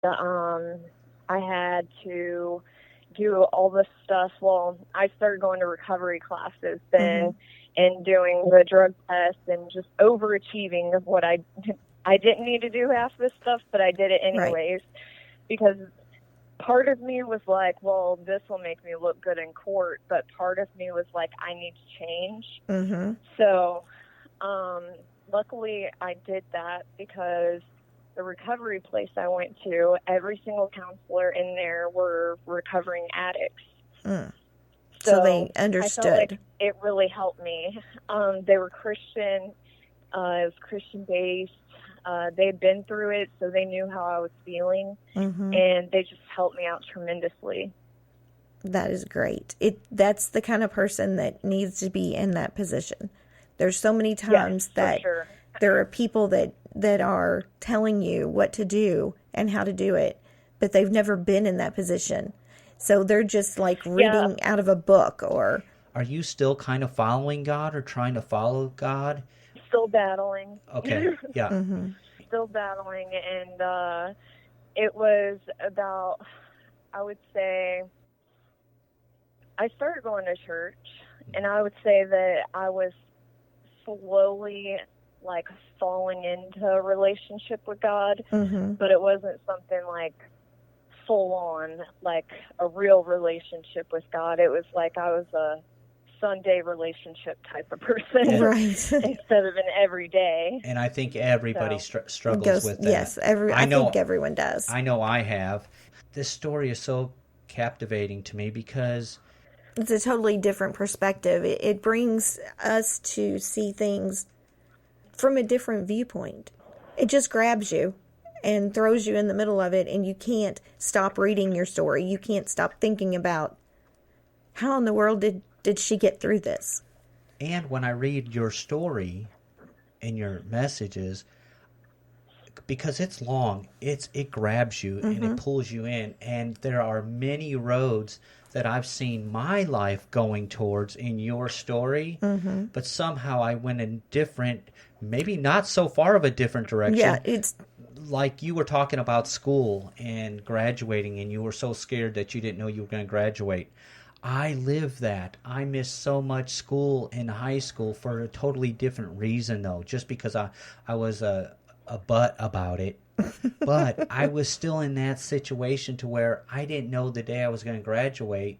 I had to do all this stuff. Well, I started going to recovery classes then and doing the drug test and just overachieving of what I didn't need to do half this stuff, but I did it anyways because part of me was like, well, this will make me look good in court, but part of me was like, I need to change. So, luckily I did that because the recovery place I went to, every single counselor in there were recovering addicts. So they understood. I felt like it really helped me. They were Christian. It was Christian-based. They'd been through it, so they knew how I was feeling, and they just helped me out tremendously. That is great. That's the kind of person that needs to be in that position. There's so many times that there are people that are telling you what to do and how to do it, but they've never been in that position. So they're just like reading out of a book. Or are you still kind of following God or trying to follow God? Still battling. Okay, yeah. Still battling, and it was about, I would say, I started going to church, and I would say that I was slowly like falling into a relationship with God, but it wasn't something like full on, like a real relationship with God. It was like I was a Sunday relationship type of person, right? Instead of an everyday. And I think everybody struggles with that. Yes, I think everyone does. I know I have. This story is so captivating to me because it's a totally different perspective. It brings us to see things from a different viewpoint. It just grabs you and throws you in the middle of it, and you can't stop reading your story. You can't stop thinking about how in the world did she get through this. And when I read your story and your messages, because it's long, it grabs you and it pulls you in. And there are many roads that I've seen my life going towards in your story, but somehow I went in different, maybe not so far of a different direction. Yeah, it's like you were talking about school and graduating, and you were so scared that you didn't know you were going to graduate. I lived that. I missed so much school in high school for a totally different reason, though, just because I was a butt about it. But I was still in that situation to where I didn't know the day I was going to graduate.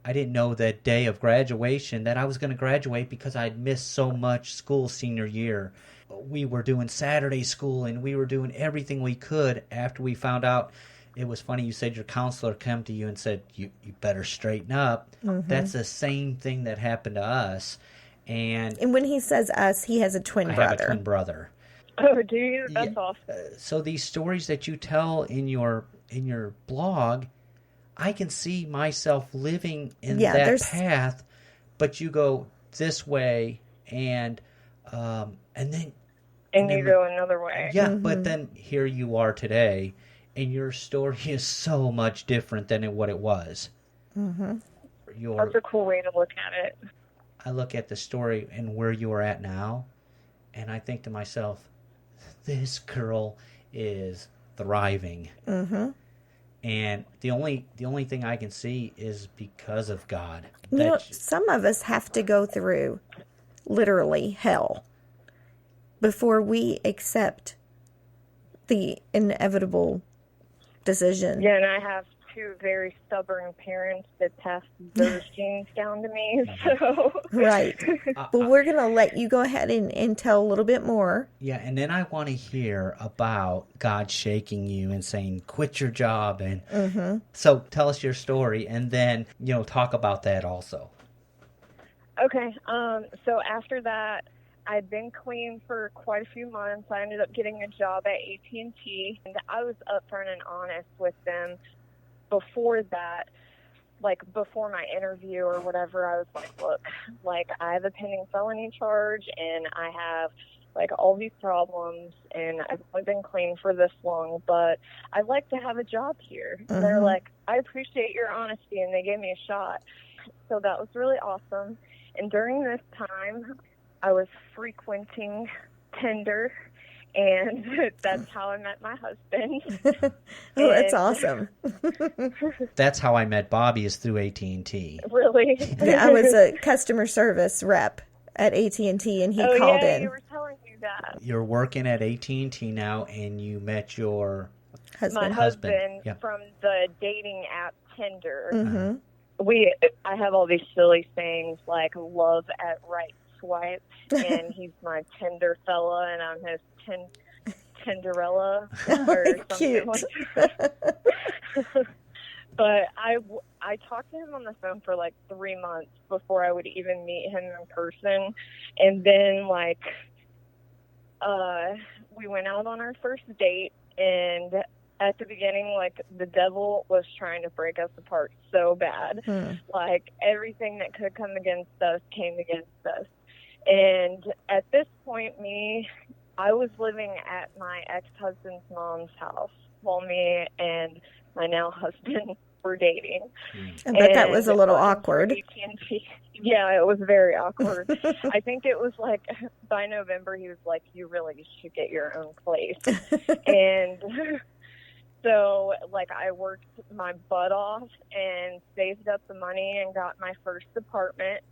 I didn't know that day of graduation that I was going to graduate because I'd missed so much school senior year. We were doing Saturday school, and we were doing everything we could after we found out. It was funny, you said your counselor came to you and said, you better straighten up. That's the same thing that happened to us. And when he says us, he has a twin brother. I have a twin brother. Oh, do you? That's awesome. So these stories that you tell in your blog, I can see myself living in that path, but you go this way, and then you go another way. Yeah, but then here you are today, and your story is so much different than what it was. That's a cool way to look at it. I look at the story and where you are at now, and I think to myself, this girl is thriving. And the only thing I can see is because of God. Some of us have to go through literally hell before we accept the inevitable decision. Yeah, and I have two very stubborn parents that passed those genes down to me. So right. But we're going to let you go ahead and tell a little bit more. Yeah, and then I want to hear about God shaking you and saying, quit your job. And so tell us your story, and then, talk about that also. Okay. So after that, I'd been clean for quite a few months. I ended up getting a job at AT&T, and I was upfront and honest with them before that, like before my interview or whatever. I was like, look, like I have a pending felony charge, and I have like all these problems, and I've only been clean for this long, but I'd like to have a job here. And they're like, I appreciate your honesty, and they gave me a shot. So that was really awesome. And during this time, I was frequenting Tinder, And that's how I met my husband. Oh, that's awesome. That's how I met Bobby, is through AT&T. Really? Yeah, I was a customer service rep at AT&T, and he called in. You were telling me that. You're working at AT&T now, and you met your husband. My husband Yep. from the dating app Tinder. Mm-hmm. I have all these silly sayings like love at right swipe, and he's my Tinder fella, and I'm his Tinderella or something Cute. like that. But I talked to him on the phone for like 3 months before I would even meet him in person, and then we went out on our first date, and at the beginning, like, the devil was trying to break us apart so bad. Like, everything that could come against us came against us. And at this point, I was living at my ex-husband's mom's house while me and my now husband were dating. I bet that was a little awkward. Yeah, it was very awkward. I think it was like by November he was like, you really should get your own place. And so, like, I worked my butt off and saved up the money and got my first apartment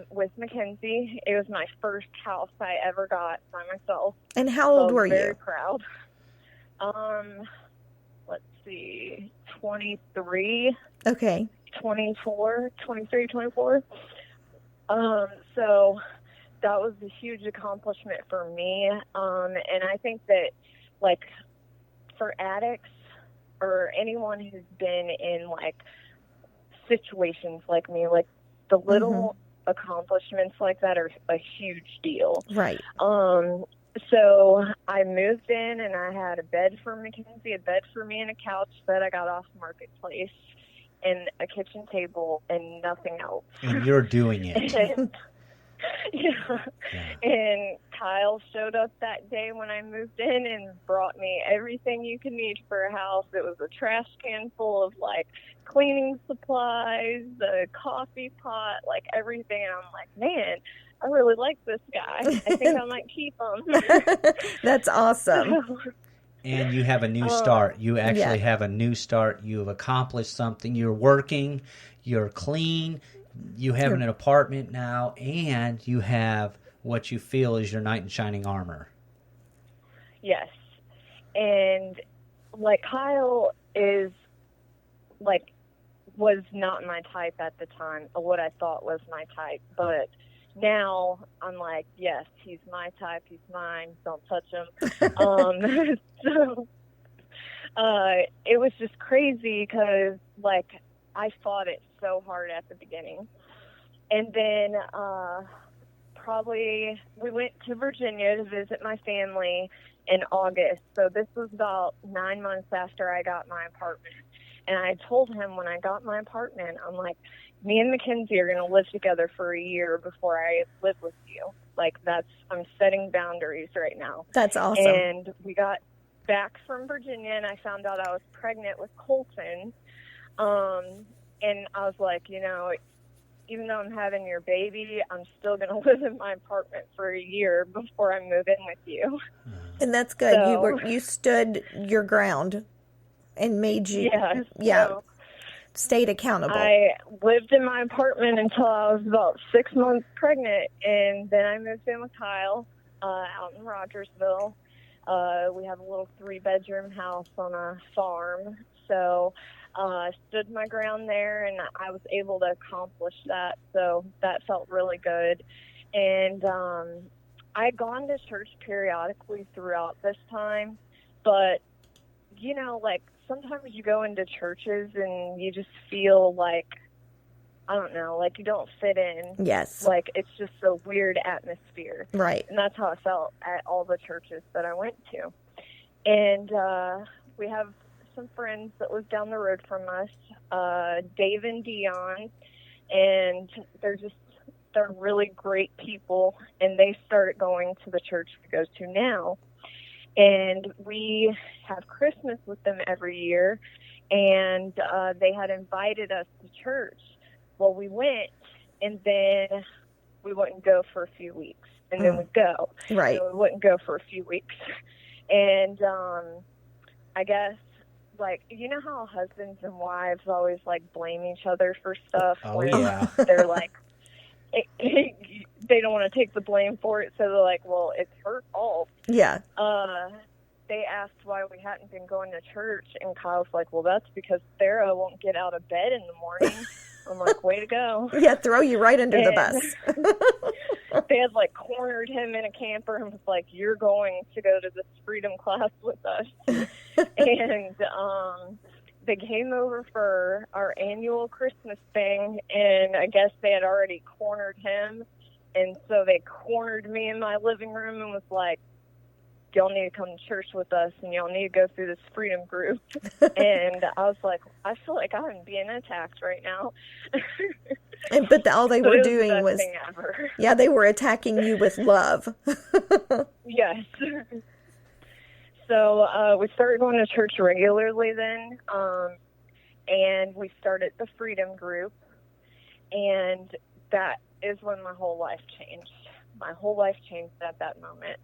with Mackenzie. It was my first house I ever got by myself. And how old were you? Very proud. Let's see, 23. Okay. 23, 24. So that was a huge accomplishment for me. And I think that, like, for addicts or anyone who's been in, like, situations like me, like, the little accomplishments like that are a huge deal. Right. So I moved in, and I had a bed for Mackenzie, a bed for me, and a couch that I got off Marketplace, and a kitchen table, and nothing else. And you're doing it. Yeah. And Kyle showed up that day when I moved in and brought me everything you could need for a house. It was a trash can full of, like, cleaning supplies, the coffee pot, like, everything. And I'm like, man, I really like this guy. I think I might keep him. That's awesome. And you have a new start. You actually have a new start. You've accomplished something. You're working. You're clean. You have an apartment now, and you have what you feel is your knight in shining armor. Yes. And, like, Kyle is, like, was not my type at the time, or what I thought was my type. But now I'm like, yes, he's my type. He's mine. Don't touch him. So it was just crazy because, like, I fought it so hard at the beginning. And then we went to Virginia to visit my family in August. So this was about 9 months after I got my apartment. And I told him when I got my apartment, I'm like, me and Mackenzie are going to live together for a year before I live with you. Like, I'm setting boundaries right now. That's awesome. And we got back from Virginia, and I found out I was pregnant with Colton. And I was like, you know, even though I'm having your baby, I'm still going to live in my apartment for a year before I move in with you. And that's good. So, you stood your ground and made you, so stayed accountable. I lived in my apartment until I was about 6 months pregnant, and then I moved in with Kyle out in Rogersville. We have a little 3-bedroom house on a farm, so I stood my ground there, and I was able to accomplish that, so that felt really good. And I had gone to church periodically throughout this time, but, you know, like, sometimes you go into churches and you just feel like, I don't know, like you don't fit in. Yes. Like, it's just a weird atmosphere. Right. And that's how I felt at all the churches that I went to. And we have some friends that live down the road from us, Dave and Dion, and they're really great people, and they started going to the church we go to now. And we have Christmas with them every year, and they had invited us to church. Well, we went, and then we wouldn't go for a few weeks. and then we'd go. Right. So we wouldn't go for a few weeks. And I guess, like, you know how husbands and wives always, like, blame each other for stuff? Oh, yeah. They're like, they don't want to take the blame for it, so they're like, well, it's her fault. Yeah. They asked why we hadn't been going to church, and Kyle's like, well, that's because Thera won't get out of bed in the morning. I'm like, way to go. Yeah, throw you right under the bus. They had, like, cornered him in a camper and was like, you're going to go to this freedom class with us. And they came over for our annual Christmas thing, and I guess they had already cornered him. And so they cornered me in my living room and was like, y'all need to come to church with us, and y'all need to go through this freedom group. And I was like, I feel like I'm being attacked right now. But all they were doing was, yeah, they were attacking you with love. Yes. So we started going to church regularly then, and we started the freedom group, and that is when my whole life changed. My whole life changed at that moment.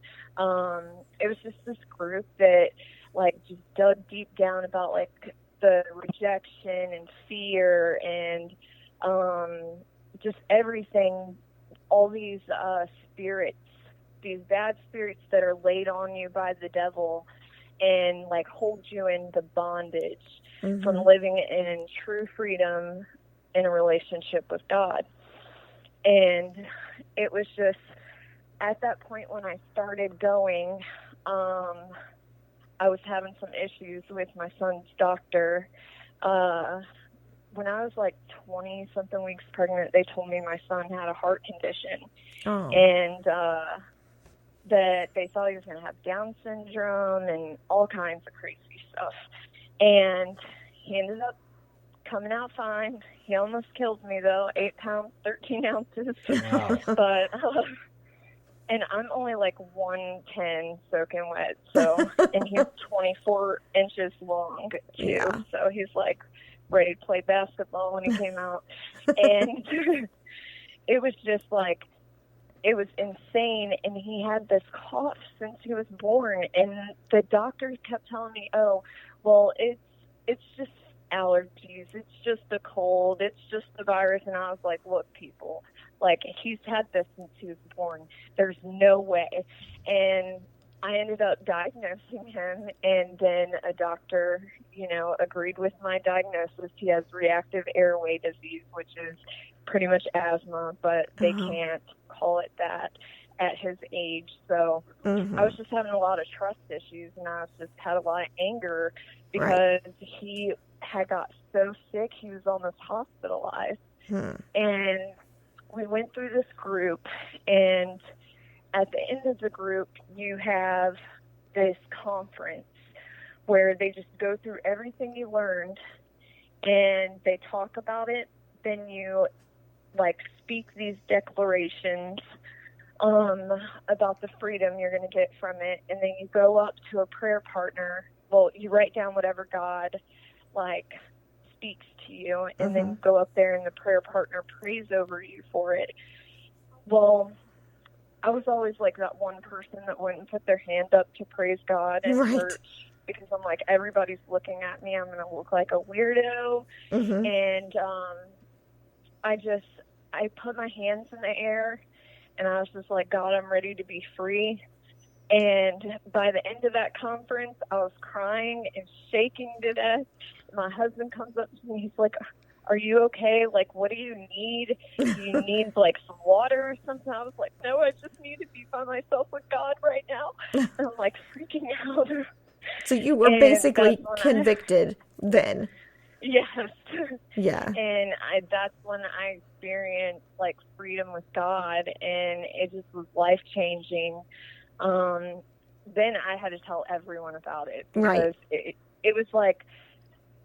It was just this group that, like, just dug deep down about, like, the rejection and fear and just everything, all these spirits, these bad spirits that are laid on you by the devil and, like, hold you into bondage from living in true freedom in a relationship with God. And it was just, at that point when I started going, I was having some issues with my son's doctor. When I was like 20-something weeks pregnant, they told me my son had a heart condition. Oh. And that they thought he was going to have Down syndrome and all kinds of crazy stuff. And he ended up coming out fine. He almost killed me, though. 8 pounds, 13 ounces. Wow. But... and I'm only like 110 soaking wet, so, and he's 24 inches long, too, yeah. So he's like ready to play basketball when he came out. And it was just like, it was insane, and he had this cough since he was born, and the doctors kept telling me, oh, well, it's just allergies, it's just a cold, it's just the virus. And I was like, look, people, like, he's had this since he was born. There's no way. And I ended up diagnosing him, and then a doctor, you know, agreed with my diagnosis. He has reactive airway disease, which is pretty much asthma, but they can't call it that at his age. So I was just having a lot of trust issues, and I was just had a lot of anger because he had got so sick he was almost hospitalized. And we went through this group, and at the end of the group you have this conference where they just go through everything you learned and they talk about it. Then you, like, speak these declarations about the freedom you're going to get from it, and then you go up to a prayer partner. Well, you write down whatever God, like, speaks to you, and then you go up there and the prayer partner prays over you for it. Well, I was always like that one person that wouldn't put their hand up to praise God in church, because I'm like, everybody's looking at me, I'm going to look like a weirdo. And I put my hands in the air, and I was just like, God, I'm ready to be free. And by the end of that conference, I was crying and shaking to death. My husband comes up to me. He's like, are you okay? Like, what do you need? Do you need, like, some water or something? I was like, no, I just need to be by myself with God right now. And I'm, like, freaking out. So you were basically convicted then. Yes. Yeah. And that's when I experienced, like, freedom with God, and it just was life-changing. Then I had to tell everyone about it, because it was like,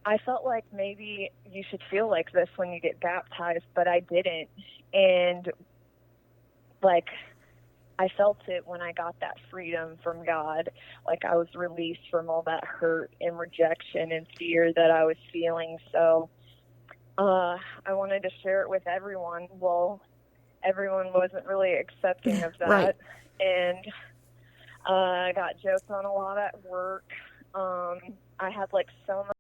I felt like maybe you should feel like this when you get baptized, but I didn't. And, like, I felt it when I got that freedom from God. Like, I was released from all that hurt and rejection and fear that I was feeling. So I wanted to share it with everyone. Well, everyone wasn't really accepting of that. Right. And I got joked on a lot at work. I had like so much